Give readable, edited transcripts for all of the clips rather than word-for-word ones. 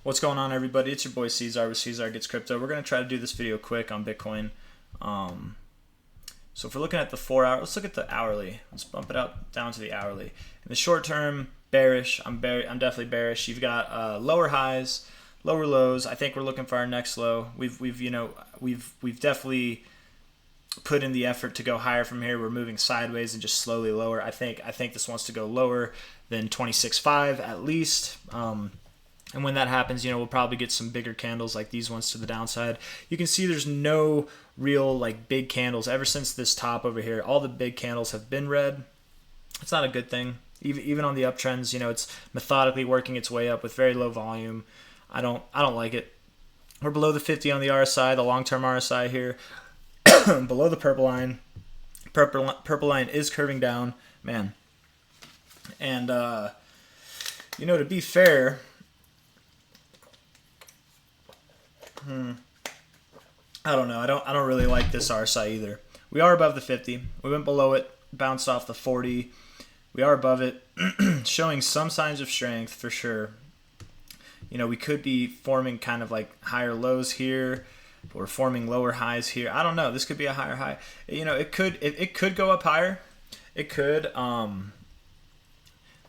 What's going on, everybody? It's your boy C-Zar with C-Zar Gets Crypto. We're going to try to do this video quick on Bitcoin. Um, so if we're looking at the 4 hour, let's look at the hourly. Let's bump it out down to the hourly. In the short term, bearish. I'm definitely bearish. You've got lower highs, lower lows. I think we're looking for our next low. We've definitely put in the effort to go higher from here. We're moving sideways and just slowly lower. I think this wants to go lower than 26.5 at least. And when that happens, we'll probably get some bigger candles like these ones to the downside. You can see there's no real big candles ever since this top over here. All the big candles have been red. It's not a good thing. Even on the uptrends, it's methodically working its way up with very low volume. I don't like it. We're below the 50 on the RSI, the long-term RSI here. Below the purple line. Purple line is curving down, man. And to be fair, I don't know. I don't really like this RSI either. We are above the 50. We went below it, bounced off the 40. We are above it, showing some signs of strength for sure. We could be forming kind of like higher lows here. We're forming lower highs here. I don't know. This could be a higher high. It could go up higher. It could.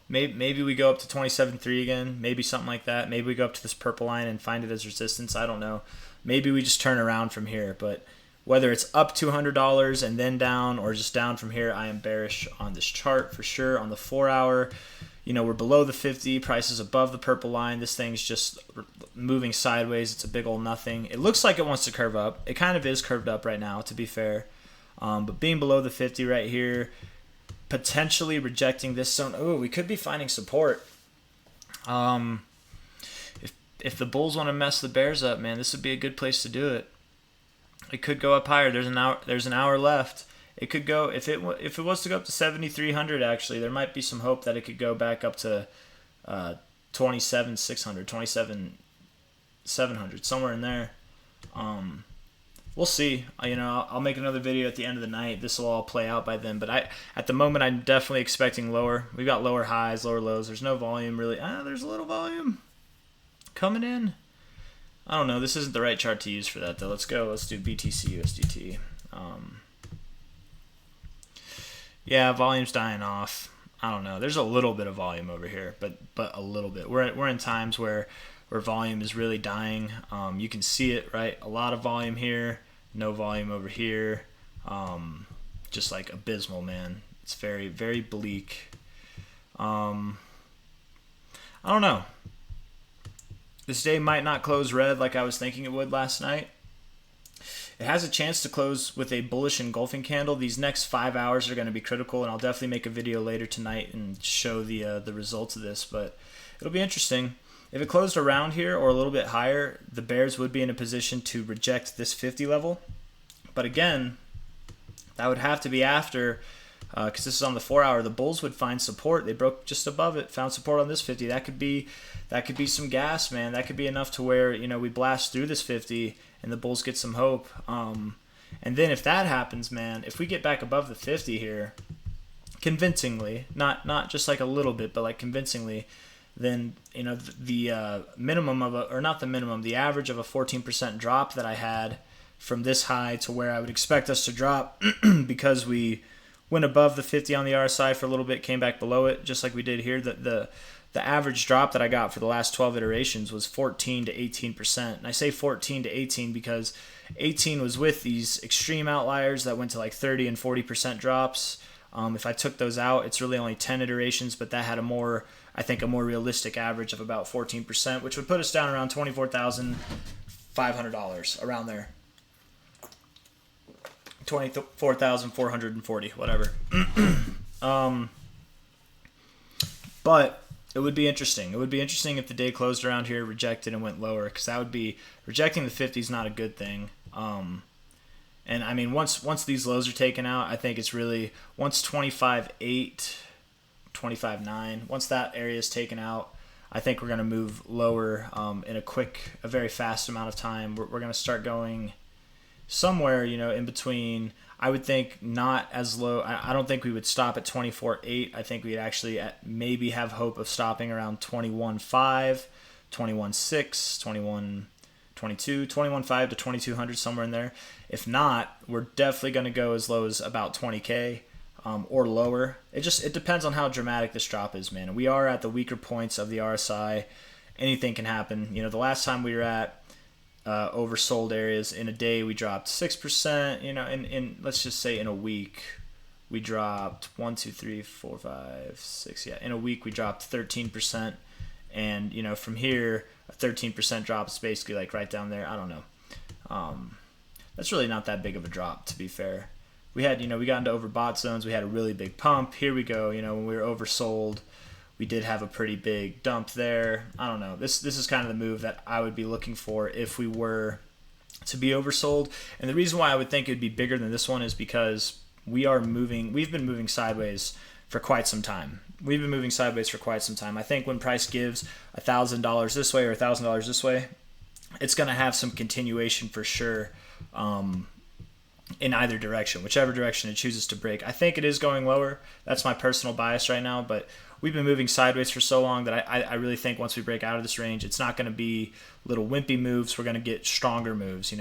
Maybe we go up to 27.3 again. Maybe something like that. Maybe we go up to this purple line and find it as resistance. I don't know. Maybe we just turn around from here. But whether it's up $200 and then down or just down from here, I am bearish on this chart for sure. On the 4 hour, we're below the 50. Price is above the purple line. This thing's just moving sideways. It's a big old nothing. It looks like it wants to curve up. It kind of is curved up right now, to be fair. But being below the 50 right here, potentially rejecting this zone. Oh, we could be finding support. If the bulls want to mess the bears up, man, this would be a good place to do it. It could go up higher. There's an hour left. It could go if it was to go up to 7,300. Actually, there might be some hope that it could go back up to 27,600, 27,700, somewhere in there. We'll see. I'll make another video at the end of the night. This will all play out by then. But at the moment, I'm definitely expecting lower. We've got lower highs, lower lows. There's no volume really. There's a little volume coming in. I don't know. This isn't the right chart to use for that, though. Let's go. Let's do BTC USDT. Yeah, volume's dying off. I don't know. There's a little bit of volume over here, but a little bit. We're in times where volume is really dying. You can see it, right? A lot of volume here, no volume over here. Just like abysmal, man. It's very, very bleak. I don't know. This day might not close red like I was thinking it would last night. It has a chance to close with a bullish engulfing candle. These next 5 hours are going to be critical, and I'll definitely make a video later tonight and show the results of this. But it'll be interesting. If it closed around here or a little bit higher, the bears would be in a position to reject this 50 level. But again, that would have to be after, because this is on the 4 hour. The bulls would find support. They broke just above it, found support on this 50. That could be some gas, man. That could be enough to where we blast through this 50 and the bulls get some hope. And then if that happens, man, if we get back above the 50 here, convincingly, not just like a little bit, but like convincingly, then the minimum of the average of a 14% drop that I had from this high to where I would expect us to drop because we went above the 50 on the RSI for a little bit, came back below it, just like we did here. The average drop that I got for the last 12 iterations was 14 to 18%. And I say 14 to 18 because 18 was with these extreme outliers that went to like 30 and 40% drops. If I took those out, it's really only 10 iterations, but that had a more realistic average of about 14%, which would put us down around $24,500, around there. 24,440, whatever. But it would be interesting. It would be interesting if the day closed around here, rejected, and went lower, because that would be rejecting the 50 is not a good thing. And I mean, once these lows are taken out, I think it's really once 25.8, 25.9, once that area is taken out, I think we're going to move lower in a very fast amount of time. We're going to start going somewhere, in between. I would think not as low. I don't think we would stop at 24.8. I think we'd actually maybe have hope of stopping around 21.5, 21.6, 21.22, 21.5 to 2200, somewhere in there. If not, we're definitely going to go as low as about 20K or lower. It depends on how dramatic this drop is, man. We are at the weaker points of the RSI. Anything can happen. The last time we were at oversold areas in a day, we dropped 6%. In let's just say in a week, we dropped 1, 2, 3, 4, 5, 6. Yeah, in a week we dropped 13%, and from here, a 13% drop is basically like right down there. I don't know. That's really not that big of a drop, to be fair. We got into overbought zones. We had a really big pump. Here we go. When we were oversold, we did have a pretty big dump there. I don't know. This is kind of the move that I would be looking for if we were to be oversold. And the reason why I would think it would be bigger than this one is because we've been moving sideways for quite some time. I think when price gives $1,000 this way or $1,000 this way, it's going to have some continuation for sure in either direction, whichever direction it chooses to break. I think it is going lower. That's my personal bias right now, but we've been moving sideways for so long that I really think once we break out of this range, it's not going to be little wimpy moves. We're going to get stronger moves,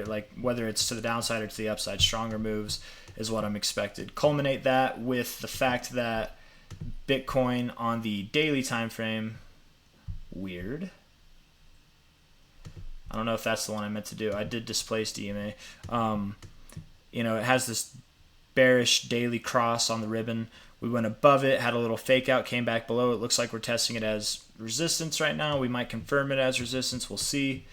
like whether it's to the downside or to the upside, stronger moves is what I'm expected. Culminate that with the fact that Bitcoin on the daily time frame, weird. I don't know if that's the one I meant to do. I did displace DMA. It has this bearish daily cross on the ribbon. We went above it, had a little fake out, came back below. It looks like we're testing it as resistance right now. We might confirm it as resistance. We'll see.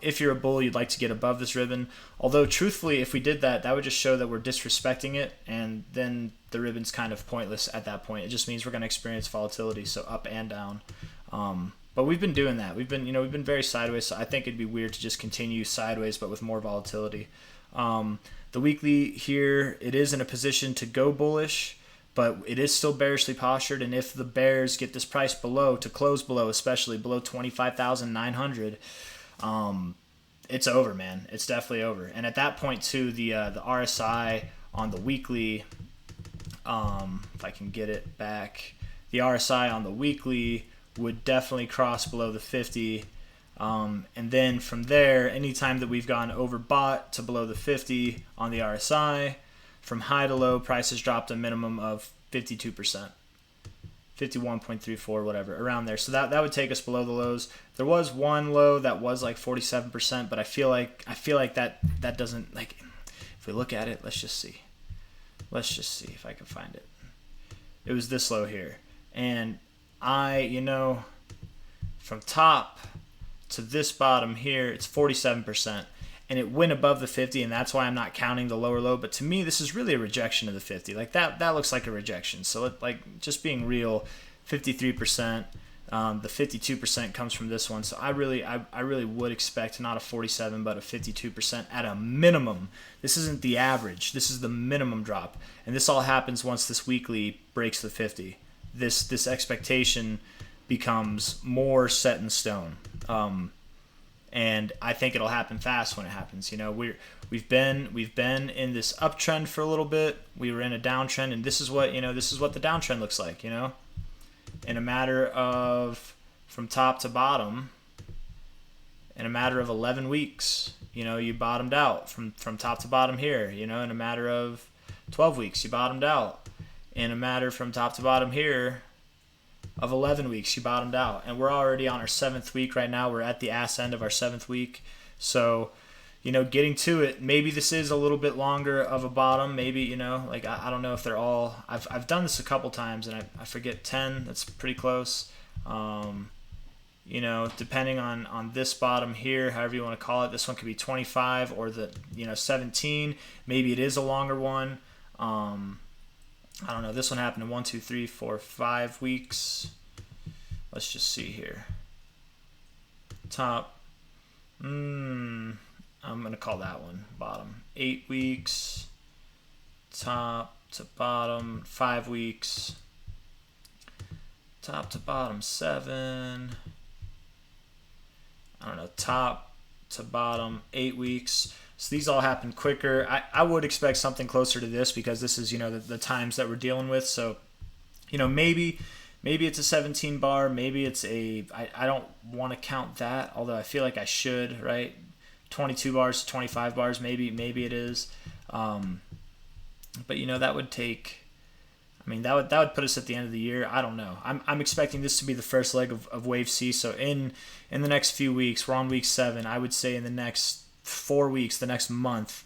If you're a bull, you'd like to get above this ribbon. Although, truthfully, if we did that, that would just show that we're disrespecting it, and then the ribbon's kind of pointless at that point. It just means we're going to experience volatility, so up and down. But we've been doing that. We've been very sideways, so I think it'd be weird to just continue sideways, but with more volatility. The weekly here, it is in a position to go bullish, but it is still bearishly postured, and if the bears get this price below, to close below, especially below 25,900, it's over, man. It's definitely over. And at that point, too, the RSI on the weekly, if I can get it back, the RSI on the weekly would definitely cross below the 50. And then from there, anytime that we've gone overbought to below the 50 on the RSI, from high to low, prices dropped a minimum of 52%. 51.34, whatever, around there. So that would take us below the lows. There was one low that was like 47%, but I feel like that doesn't, like, if we look at it, let's just see if I can find it. It was this low here. And from top to this bottom here, it's 47%. And it went above the 50, and that's why I'm not counting the lower low. But to me, this is really a rejection of the 50. Like that looks like a rejection. So just being real, 53%. The 52% comes from this one. So I really would expect not a 47, but a 52% at a minimum. This isn't the average. This is the minimum drop, and this all happens once this weekly breaks the 50. This expectation becomes more set in stone. And I think it'll happen fast when it happens. We've been in this uptrend for a little bit. We were in a downtrend, and this is what the downtrend looks like. In a matter of, from top to bottom, in a matter of 11 weeks, you bottomed out from top to bottom here. In a matter of 12 weeks, you bottomed out. In a matter from top to bottom here of 11 weeks, you bottomed out. And we're already on our 7th week right now. We're at the ass end of our 7th week. So, getting to it, maybe this is a little bit longer of a bottom. Maybe, I don't know if they're all, I've done this a couple times, and I forget 10. That's pretty close. Depending on this bottom here, however you want to call it, this one could be 25 or 17. Maybe it is a longer one. I don't know. This one happened in 1, 2, 3, 4, 5 weeks. Let's just see here. Top. I'm going to call that one bottom. 8 weeks. Top to bottom. 5 weeks. Top to bottom. 7. I don't know. Top to bottom. 8 weeks. So these all happen quicker. I would expect something closer to this because this is, the times that we're dealing with. So, maybe maybe it's a 17 bar, maybe it's I don't want to count that, although I feel like I should, right? 22 bars to 25 bars, maybe it is. Um, but that would take. I mean, that would put us at the end of the year. I don't know. I'm expecting this to be the first leg of Wave C. So in the next few weeks, we're on week 7. I would say in the next 4 weeks, the next month,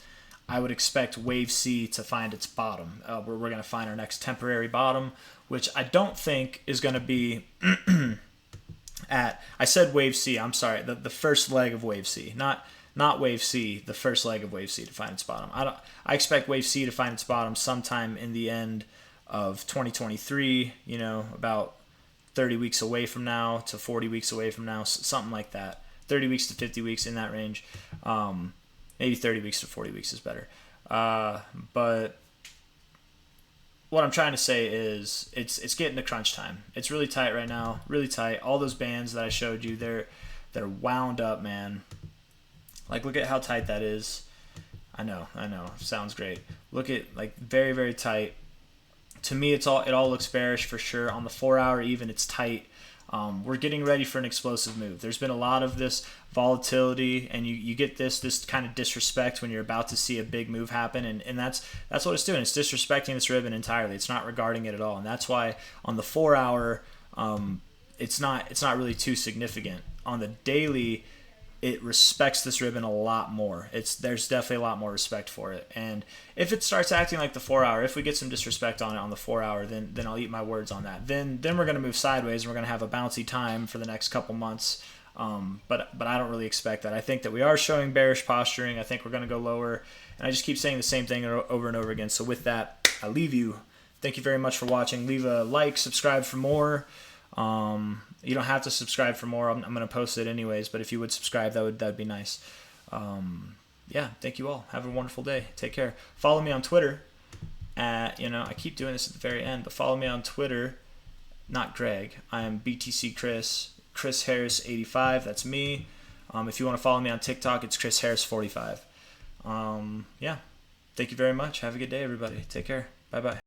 I would expect Wave C to find its bottom. Where we're going to find our next temporary bottom, which I don't think is going to be at. I said Wave C. I'm sorry. The first leg of Wave C, not Wave C. The first leg of Wave C to find its bottom. I expect Wave C to find its bottom sometime in the end of 2023, about 30 weeks away from now to 40 weeks away from now, something like that. 30 weeks to 50 weeks, in that range. Maybe 30 weeks to 40 weeks is better. But what I'm trying to say is it's getting to crunch time. It's really tight right now, really tight. All those bands that I showed you, they're wound up, man. Like, look at how tight that is. I know. Sounds great. Look at, like, very, very tight. To me, it all looks bearish for sure. On the 4 hour even, it's tight. We're getting ready for an explosive move. There's been a lot of this volatility, and you get this kind of disrespect when you're about to see a big move happen, and that's what it's doing. It's disrespecting this ribbon entirely. It's not regarding it at all, and that's why on the 4 hour, it's not really too significant. On the daily, it respects this ribbon a lot more. There's definitely a lot more respect for it. And if it starts acting like the 4 hour, if we get some disrespect on it on the 4 hour, then I'll eat my words on that. Then we're going to move sideways, and we're going to have a bouncy time for the next couple months. But I don't really expect that. I think that we are showing bearish posturing. I think we're going to go lower. And I just keep saying the same thing over and over again. So with that, I leave you. Thank you very much for watching. Leave a like, subscribe for more. You don't have to subscribe for more. I'm going to post it anyways, but if you would subscribe, that'd be nice. Yeah, thank you all. Have a wonderful day. Take care. Follow me on Twitter I keep doing this at the very end, but follow me on Twitter, not Greg. I am BTC Chris Harris 85. That's me. If you want to follow me on TikTok, it's Chris Harris 45. Yeah. Thank you very much. Have a good day, everybody. Take care. Bye-bye.